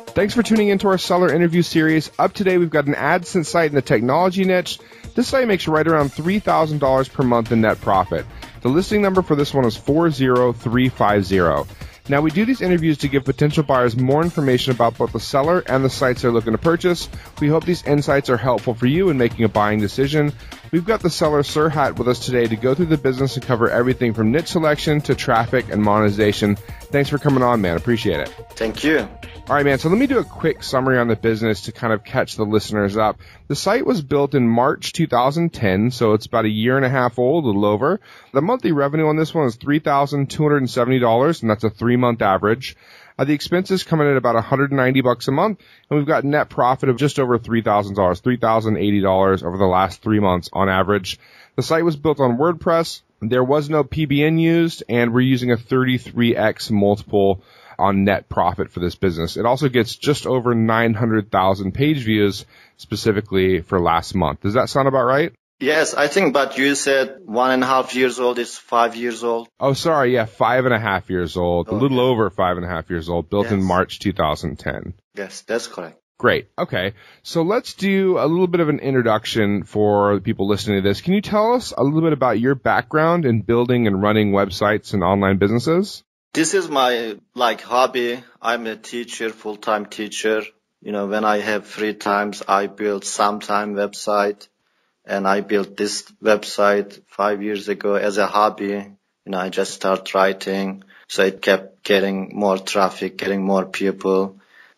Thanks for tuning into our seller interview series. Up today, we've got an Adsense site in the technology niche. This site makes right around $3,000 per month in net profit. The listing number for this one is 40350. Now, we do these interviews to give potential buyers more information about both the seller and the sites they're looking to purchase. We hope these insights are helpful for you in making a buying decision. We've got the seller Serhat with us today to go through the business and cover everything from niche selection to traffic and monetization. Thanks for coming on, man. Appreciate it. Thank you. All right, man. So let me do a quick summary on the business to kind of catch the listeners up. The site was built in March 2010, so it's about a year and a half old, a little over. The monthly revenue on this one is $3,270, and that's a 3-month average. The expenses come in at about $190 a month, and we've got net profit of just over $3,000, $3,080 over the last 3 months on average. The site was built on WordPress. There was no PBN used, and we're using a 33x multiple on net profit for this business. It also gets just over 900,000 page views specifically for last month. Does that sound about right? Yes, I think, but you said 1.5 years old is 5 years old. Oh, sorry. Yeah, 5.5 years old, okay. A little over 5.5 years old, built in March 2010. Yes, that's correct. Great. Okay. So let's do a little bit of an introduction for the people listening to this. Can you tell us a little bit about your background in building and running websites and online businesses? This is my hobby. I'm a teacher, full-time teacher. When I have free times, I build sometime website, and I built this website 5 years ago as a hobby. I just start writing, so it kept getting more traffic, getting more people.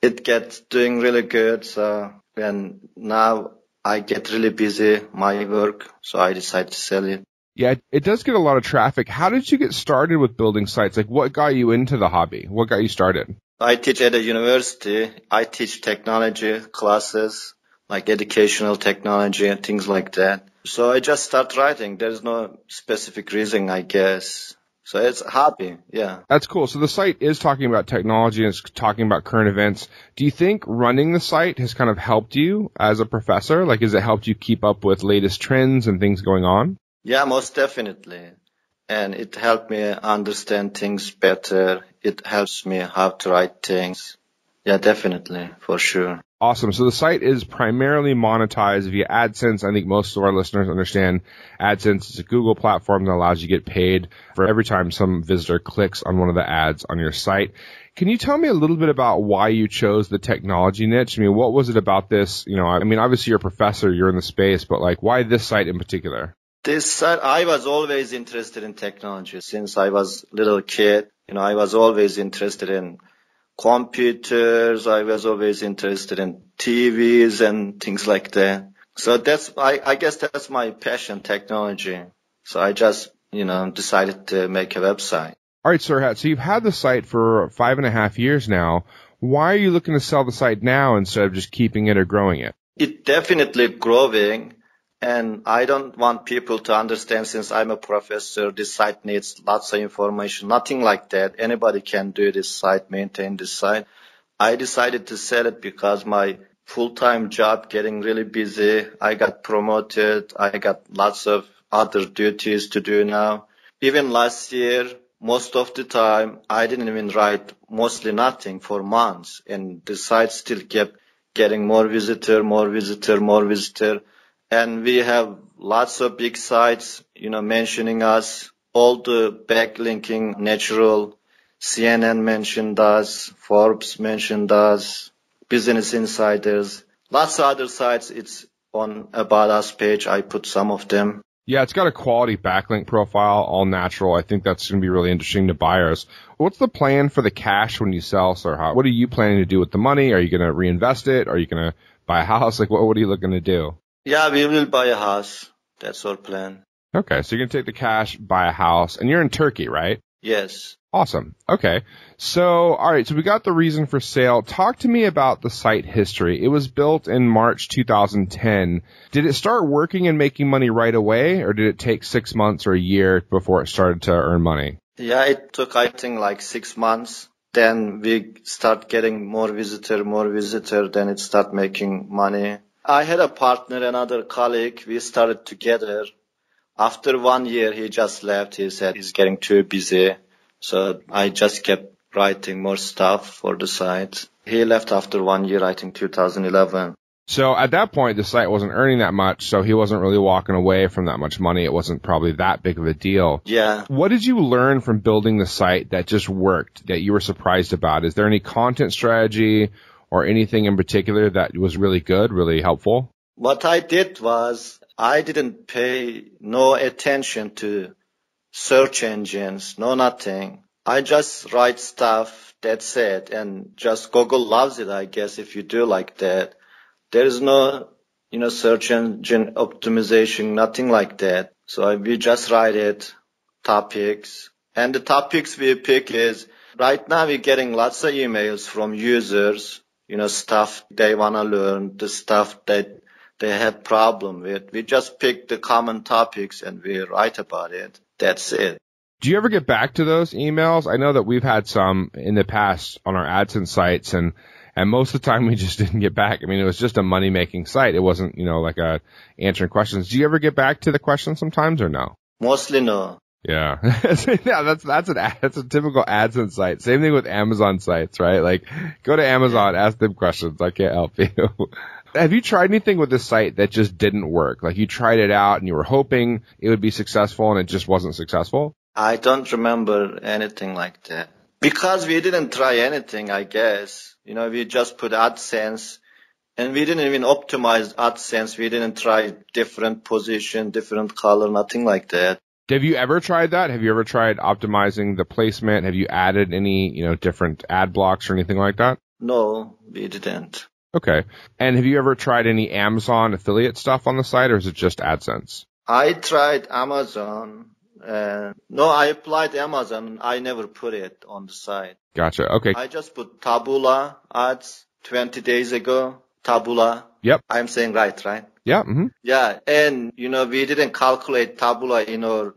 It gets doing really good. So when now I get really busy, my work, so I decide to sell it. Yeah, it does get a lot of traffic. How did you get started with building sites? What got you into the hobby? What got you started? I teach at a university. I teach technology classes, like educational technology and things like that. So I just start writing. There's no specific reason, I guess. So it's a hobby, yeah. That's cool. So the site is talking about technology and it's talking about current events. Do you think running the site has kind of helped you as a professor? Has it helped you keep up with latest trends and things going on? Yeah, most definitely. And it helped me understand things better. It helps me how to write things. Yeah, definitely, for sure. Awesome. So the site is primarily monetized via Adsense. I think most of our listeners understand Adsense is a Google platform that allows you to get paid for every time some visitor clicks on one of the ads on your site. Can you tell me a little bit about why you chose the technology niche? What was it about this? Obviously you're a professor, you're in the space, but why this site in particular? This site, I was always interested in technology since I was a little kid. I was always interested in computers. I was always interested in TVs and things like that. So I guess that's my passion, technology. So I just, decided to make a website. All right, Serhat. So you've had the site for 5.5 years now. Why are you looking to sell the site now instead of just keeping it or growing it? It's definitely growing. And I don't want people to understand, since I'm a professor, this site needs lots of information. Nothing like that. Anybody can do this site, maintain this site. I decided to sell it because my full-time job getting really busy. I got promoted. I got lots of other duties to do now. Even last year, most of the time, I didn't even write mostly nothing for months. And the site still kept getting more visitor. And we have lots of big sites, mentioning us. All the backlinking, natural. CNN mentioned us. Forbes mentioned us. Business Insiders. Lots of other sites. It's on About Us page. I put some of them. Yeah, it's got a quality backlink profile, all natural. I think that's going to be really interesting to buyers. What's the plan for the cash when you sell, Serhat? What are you planning to do with the money? Are you going to reinvest it? Are you going to buy a house? What are you looking to do? Yeah, we will buy a house. That's our plan. Okay, so you're going to take the cash, buy a house, and you're in Turkey, right? Yes. Awesome. Okay. So, all right, so we got the reason for sale. Talk to me about the site history. It was built in March 2010. Did it start working and making money right away, or did it take 6 months or a year before it started to earn money? Yeah, it took, I think, 6 months. Then we start getting more visitor, then it start making money. I had a partner, another colleague. We started together. After 1 year, he just left. He said he's getting too busy. So I just kept writing more stuff for the site. He left after 1 year, I think 2011. So at that point, the site wasn't earning that much, so he wasn't really walking away from that much money. It wasn't probably that big of a deal. Yeah. What did you learn from building the site that just worked, that you were surprised about? Is there any content strategy or anything in particular that was really good, really helpful? What I did was I didn't pay no attention to search engines, no nothing. I just write stuff, that's it. And just Google loves it, I guess, if you do like that. There is no, search engine optimization, nothing like that. So we just write it, topics. And the topics we pick is, right now we're getting lots of emails from users, stuff they want to learn, the stuff that they had problem with. We just pick the common topics and we write about it. That's it. Do you ever get back to those emails? I know that we've had some in the past on our Adsense sites, and most of the time we just didn't get back. I mean, it was just a money-making site. It wasn't, like answering questions. Do you ever get back to the questions sometimes or no? Mostly no. Yeah. Yeah, that's a typical Adsense site. Same thing with Amazon sites, right? Like, go to Amazon, ask them questions. I can't help you. Have you tried anything with this site that just didn't work? Like, you tried it out and you were hoping it would be successful and it just wasn't successful? I don't remember anything like that. Because we didn't try anything, I guess. We just put AdSense, and we didn't even optimize AdSense. We didn't try different position, different color, nothing like that. Have you ever tried that? Have you ever tried optimizing the placement? Have you added any, different ad blocks or anything like that? No, we didn't. Okay. And have you ever tried any Amazon affiliate stuff on the site, or is it just AdSense? I tried Amazon. No, I applied Amazon. I never put it on the site. Gotcha. Okay. I just put Taboola ads 20 days ago. Taboola. Yep. I'm saying right? Yeah. Mm-hmm. Yeah. And, we didn't calculate Taboola in our,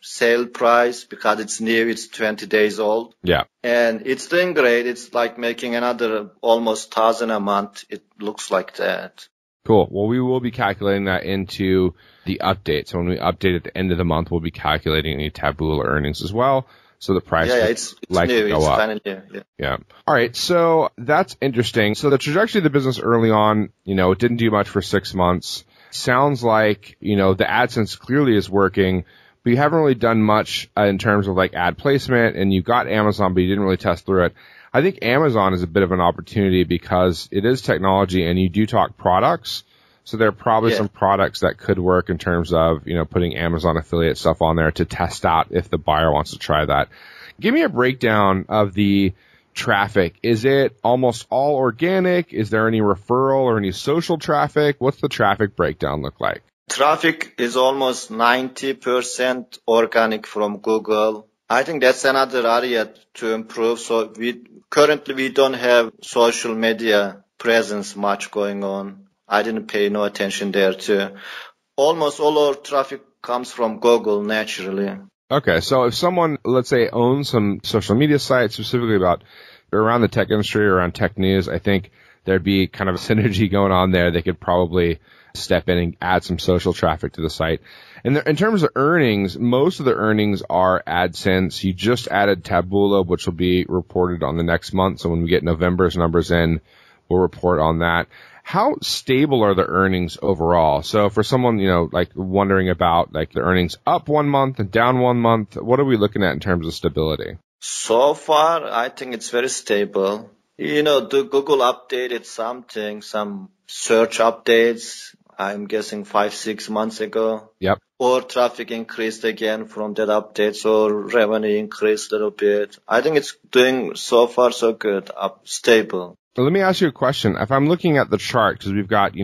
sale price because it's new. It's 20 days old. Yeah. And it's doing great. It's like making another almost 1,000 a month. It looks like that. Cool. Well, we will be calculating that into the update. So when we update at the end of the month, we'll be calculating any Taboola earnings as well. So the price it's likely new. go it's up. kind of new. Yeah. All right. So that's interesting. So the trajectory of the business early on, it didn't do much for 6 months. Sounds like, the AdSense clearly is working, but you haven't really done much in terms of like ad placement, and you got Amazon, but you didn't really test through it. I think Amazon is a bit of an opportunity because it is technology and you do talk products. So there are probably some products that could work in terms of, putting Amazon affiliate stuff on there to test out if the buyer wants to try that. Give me a breakdown of the traffic. Is it almost all organic? Is there any referral or any social traffic? What's the traffic breakdown look like? Traffic is almost 90% organic from Google. I think that's another area to improve. So currently we don't have social media presence much going on. I didn't pay no attention there too. Almost all our traffic comes from Google naturally. Okay. So if someone, let's say, owns some social media sites specifically around the tech industry or around tech news, I think there'd be kind of a synergy going on there. They could probably step in and add some social traffic to the site. And in terms of earnings, most of the earnings are AdSense. You just added Taboola, which will be reported on the next month. So when we get November's numbers in, we'll report on that. How stable are the earnings overall? So for someone, like wondering about like the earnings up 1 month and down 1 month, what are we looking at in terms of stability? So far, I think it's very stable. The Google updated something, some search updates, I'm guessing 5-6 months ago. Yep. Or traffic increased again from that update, so revenue increased a little bit. I think it's doing so far so good, stable. So let me ask you a question. If I'm looking at the chart, because we've got,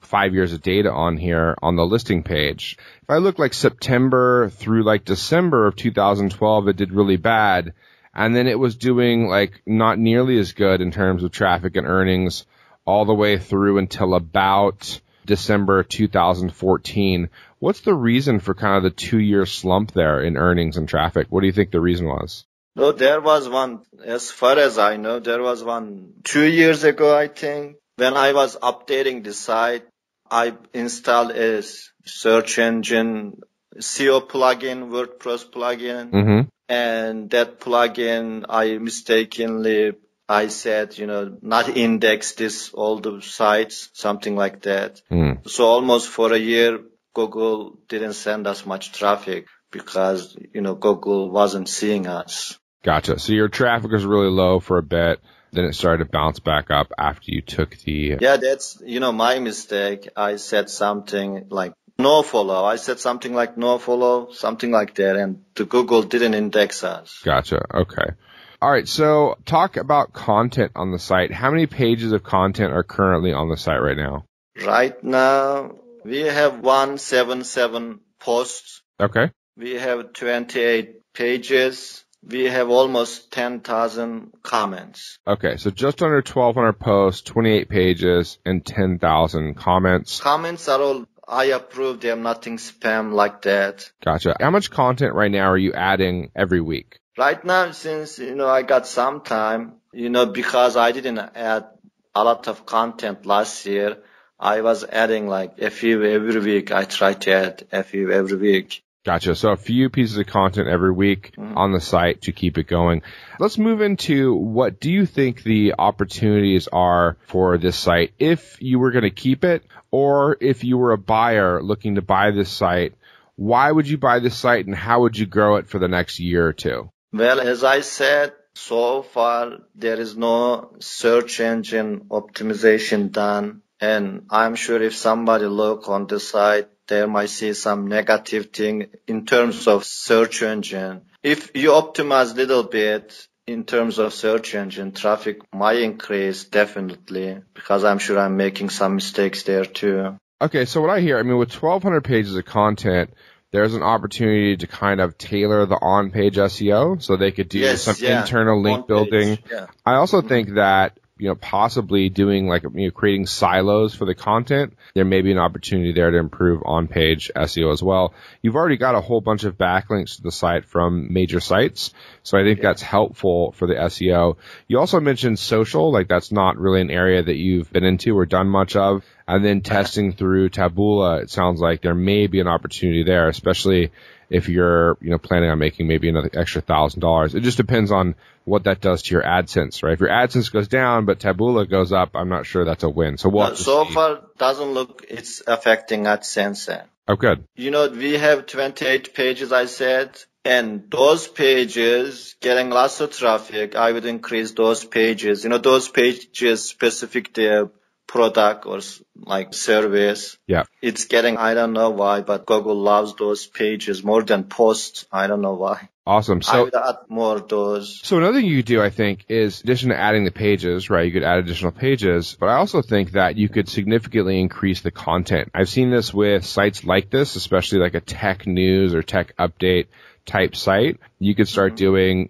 5 years of data on here on the listing page. If I look like September through like December of 2012, it did really bad. And then it was doing like not nearly as good in terms of traffic and earnings all the way through until about December 2014. What's the reason for kind of the 2-year slump there in earnings and traffic? What do you think the reason was? No, there was one, as far as I know, there was one 2 years ago, I think. When I was updating the site, I installed a search engine SEO plugin, WordPress plugin. Mm-hmm. And that plugin, I said, not index all the sites, something like that. So almost for a year, Google didn't send us much traffic because, Google wasn't seeing us. Gotcha. So your traffic was really low for a bit. Then it started to bounce back up after you took the... Yeah, that's, my mistake. I said something like no follow. I said something like no follow, something like that. And the Google didn't index us. Gotcha. Okay. All right. So talk about content on the site. How many pages of content are currently on the site right now? Right now, we have 177 posts. Okay. We have 28 pages. We have almost 10,000 comments. Okay, so just under 1,200 posts, 28 pages, and 10,000 comments. Comments are all, I approve them, nothing spam like that. Gotcha. How much content right now are you adding every week? Right now, since, I got some time, because I didn't add a lot of content last year, I was adding like a few every week. I try to add a few every week. Gotcha. So a few pieces of content every week on the site to keep it going. Let's move into what do you think the opportunities are for this site if you were going to keep it, or if you were a buyer looking to buy this site, why would you buy this site and how would you grow it for the next year or two? Well, as I said, so far there is no search engine optimization done. And I'm sure if somebody look on the site, they might see some negative thing in terms of search engine. If you optimize a little bit in terms of search engine, traffic might increase definitely, because I'm sure I'm making some mistakes there too. Okay, so what I hear, with 1,200 pages of content, there's an opportunity to kind of tailor the on-page SEO so they could do internal link building. Yeah. I also think that possibly doing creating silos for the content, there may be an opportunity there to improve on-page SEO as well. You've already got a whole bunch of backlinks to the site from major sites, so I think that's helpful for the SEO. You also mentioned social, that's not really an area that you've been into or done much of. And then testing through Taboola, it sounds like there may be an opportunity there, especially if you're, planning on making maybe another extra $1,000. It just depends on what that does to your AdSense, right? If your AdSense goes down, but Taboola goes up, I'm not sure that's a win. So so far doesn't look it's affecting AdSense. Oh, good. We have 28 pages, I said, and those pages getting lots of traffic. I would increase those pages. Those pages specific to product or service. Yeah. It's getting, I don't know why, but Google loves those pages more than posts. I don't know why. Awesome. So I would add more of those. So another thing you could do, I think, is in addition to adding the pages, right? You could add additional pages, but I also think that you could significantly increase the content. I've seen this with sites like this, especially like a tech news or tech update type site. You could start doing,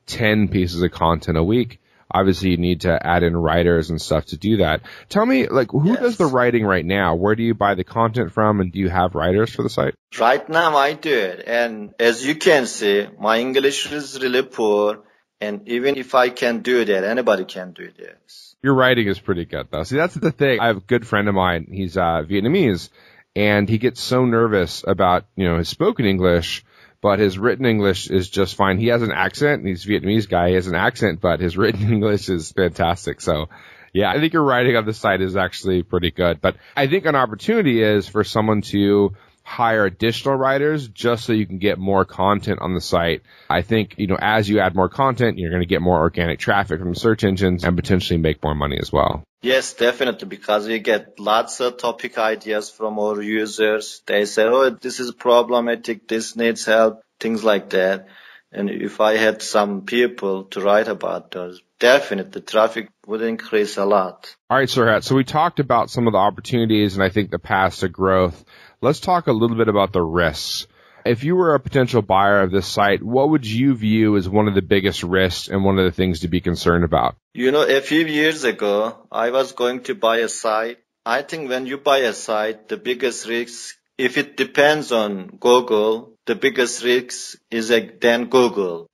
10 pieces of content a week. Obviously, you need to add in writers and stuff to do that. Tell me, who does the writing right now? Where do you buy the content from, and do you have writers for the site? Right now, I do it. And as you can see, my English is really poor. And even if I can do that, anybody can do this. Your writing is pretty good, though. See, that's the thing. I have a good friend of mine. He's Vietnamese, and he gets so nervous about, his spoken English, but his written English is just fine. He has an accent. He's a Vietnamese guy. He has an accent, but his written English is fantastic. So, yeah, I think your writing on the site is actually pretty good. But I think an opportunity is for someone to hire additional writers just so you can get more content on the site. I think, as you add more content, you're going to get more organic traffic from search engines and potentially make more money as well. Yes, definitely, because we get lots of topic ideas from our users. They say, oh, this is problematic, this needs help, things like that. And if I had some people to write about those, definitely traffic would increase a lot. All right, Serhat. So we talked about some of the opportunities and I think the paths to growth. Let's talk a little bit about the risks. If you were a potential buyer of this site, what would you view as one of the biggest risks and one of the things to be concerned about? A few years ago, I was going to buy a site. I think when you buy a site, the biggest risk, if it depends on Google, the biggest risk is then Google.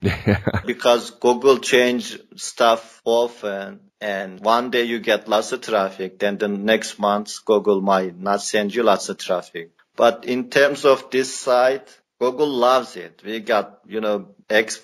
Because Google change stuff often. And one day you get lots of traffic, then the next month Google might not send you lots of traffic. But in terms of this site, Google loves it. We got, backlinks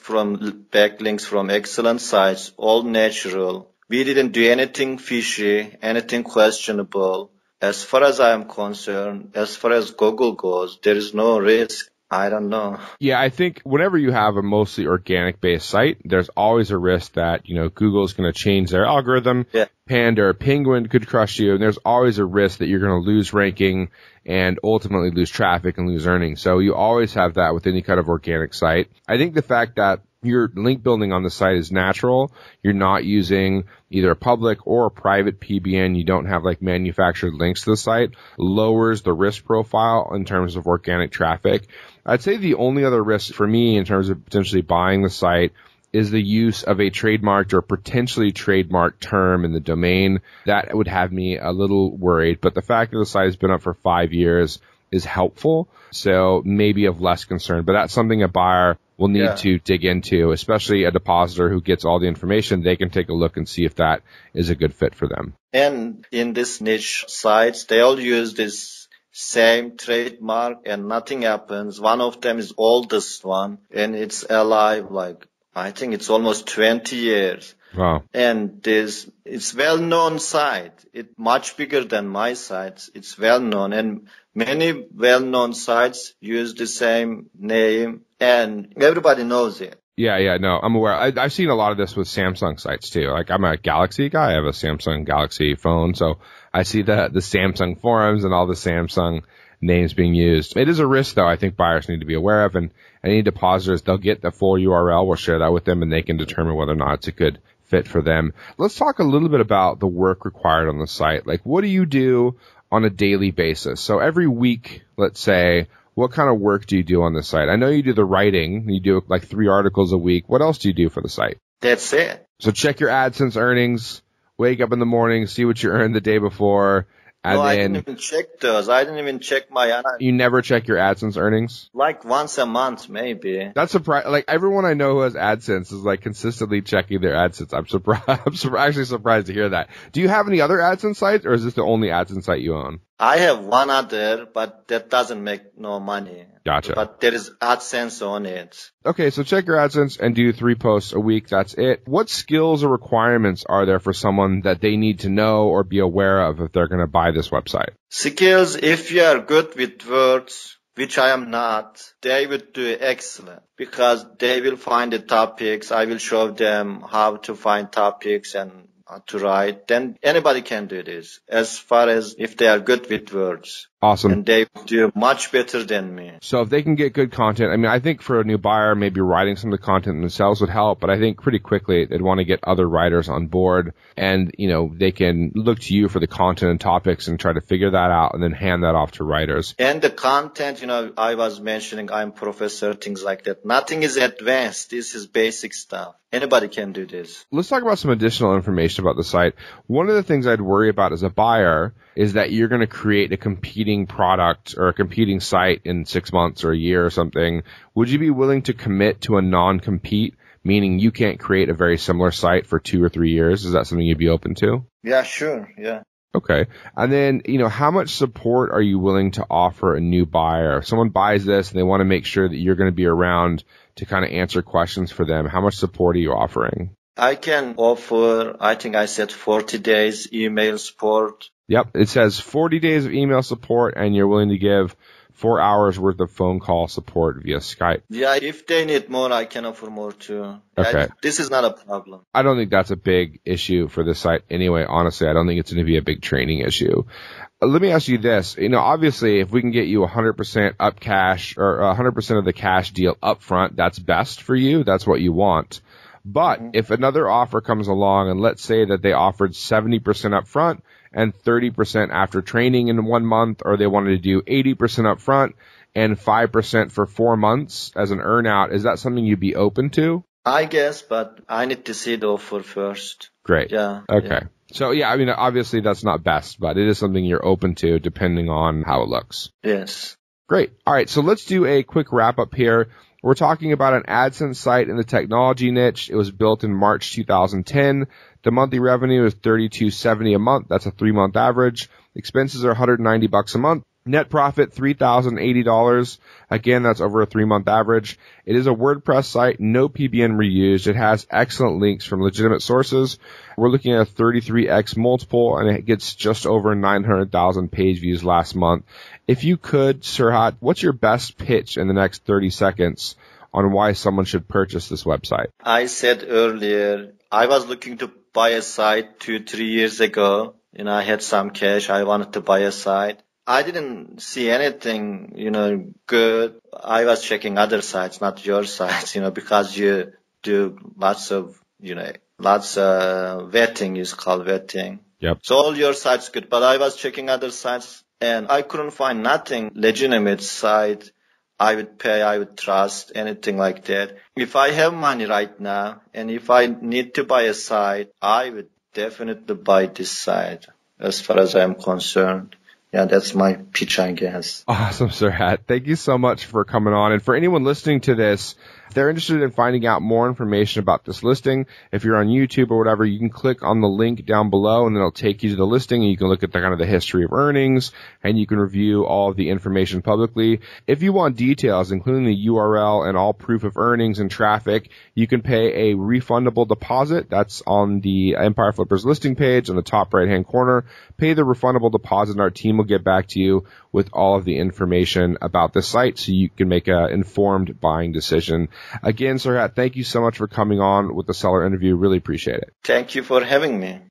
from excellent sites, all natural. We didn't do anything fishy, anything questionable. As far as I am concerned, as far as Google goes, there is no risk. I don't know. Yeah, I think whenever you have a mostly organic-based site, there's always a risk that, Google's going to change their algorithm. Yeah. Panda or Penguin could crush you, and there's always a risk that you're going to lose ranking and ultimately lose traffic and lose earnings. So you always have that with any kind of organic site. I think the fact that your link building on the site is natural, you're not using either a public or a private PBN, you don't have like manufactured links to the site, lowers the risk profile in terms of organic traffic. I'd say the only other risk for me in terms of potentially buying the site is the use of a trademarked or potentially trademarked term in the domain. That would have me a little worried, but the fact that the site has been up for 5 years is helpful, so maybe of less concern. But that's something a buyer will need to dig into, especially a depositor who gets all the information. They can take a look and see if that is a good fit for them. And in this niche sites, they all use this same trademark and nothing happens. One of them is oldest one and it's alive, I think it's almost 20 years. Wow. And it's well-known site. It's much bigger than my sites. It's well-known, and many well-known sites use the same name, and everybody knows it. Yeah, no, I'm aware. I've seen a lot of this with Samsung sites too. Like, I'm a Galaxy guy. I have a Samsung Galaxy phone, so I see the Samsung forums and all the Samsung names being used. It is a risk, though, I think buyers need to be aware of, and any depositors, they'll get the full URL. We'll share that with them, and they can determine whether or not it's a good fit for them. Let's talk a little bit about the work required on the site. Like, what do you do on a daily basis? So every week, let's say, what kind of work do you do on the site? I know you do the writing. You do like 3 articles a week. What else do you do for the site? That's it. So check your AdSense earnings, wake up in the morning, see what you earned the day before. No, I didn't even check those. I didn't even check my... You never check your AdSense earnings? Like once a month, maybe. That's surprising. Like, everyone I know who has AdSense is like consistently checking their AdSense. I'm actually surprised to hear that. Do you have any other AdSense sites, or is this the only AdSense site you own? I have one other, but that doesn't make no money. Gotcha. But there is AdSense on it. Okay, so check your AdSense and do 3 posts a week. That's it. What skills or requirements are there for someone that they need to know or be aware of if they're going to buy this website? Skills, if you are good with words, which I am not, they would do excellent because they will find the topics. I will show them how to find topics and to write. Then anybody can do this as far as if they are good with words. Awesome. And they do much better than me. So if they can get good content, I mean, I think for a new buyer, maybe writing some of the content themselves would help, but I think pretty quickly they'd want to get other writers on board and, they can look to you for the content and topics and try to figure that out and then hand that off to writers. And the content, I was mentioning I'm professor, things like that. Nothing is advanced. This is basic stuff. Anybody can do this. Let's talk about some additional information about the site. One of the things I'd worry about as a buyer is that you're going to create a competing product or a competing site in 6 months or a year or something. Would you be willing to commit to a non-compete, meaning you can't create a very similar site for 2 or 3 years? Is that something you'd be open to? Yeah, sure. Yeah. Okay. And then, how much support are you willing to offer a new buyer? If someone buys this and they want to make sure that you're going to be around to kind of answer questions for them, how much support are you offering? I can offer, I think I said 40 days email support. Yep. It says 40 days of email support, and you're willing to give 4 hours worth of phone call support via Skype. Yeah, if they need more, I can offer more too. Okay. This is not a problem. I don't think that's a big issue for this site anyway. Honestly, I don't think it's going to be a big training issue. Let me ask you this. Obviously, if we can get you 100% up cash or 100% of the cash deal up front, that's best for you. That's what you want. But if another offer comes along, and let's say that they offered 70% up front and 30% after training in 1 month, or they wanted to do 80% up front and 5% for 4 months as an earnout, is that something you'd be open to? I guess, but I need to see the offer first. Great. Yeah. Okay. Yeah. So, yeah, obviously that's not best, but it is something you're open to depending on how it looks. Yes. Great. All right. So let's do a quick wrap up here. We're talking about an AdSense site in the technology niche. It was built in March 2010. The monthly revenue is $32.70 a month. That's a 3-month average. Expenses are $190 a month. Net profit, $3,080. Again, that's over a 3-month average. It is a WordPress site, no PBN reused. It has excellent links from legitimate sources. We're looking at a 33x multiple, and it gets just over 900,000 page views last month. If you could, Serhat, what's your best pitch in the next 30 seconds on why someone should purchase this website? I said earlier, I was looking to buy a site 2-3 years ago. I had some cash. I wanted to buy a site. I didn't see anything, good. I was checking other sites, not your sites, because you do lots of vetting, is called vetting. Yep. So all your sites good, but I was checking other sites and I couldn't find nothing legitimate site I would pay, I would trust, anything like that. If I have money right now and if I need to buy a site, I would definitely buy this site as far as I'm concerned. Yeah, that's my pitch, I guess. Awesome, Serhat. Thank you so much for coming on. And for anyone listening to this, if they're interested in finding out more information about this listing, if you're on YouTube or whatever, you can click on the link down below and then it'll take you to the listing and you can look at the kind of the history of earnings and you can review all of the information publicly. If you want details, including the URL and all proof of earnings and traffic, you can pay a refundable deposit. That's on the Empire Flippers listing page on the top right-hand corner. Pay the refundable deposit and our team will get back to you with all of the information about the site so you can make an informed buying decision. Again, Serhat, thank you so much for coming on with the seller interview. Really appreciate it. Thank you for having me.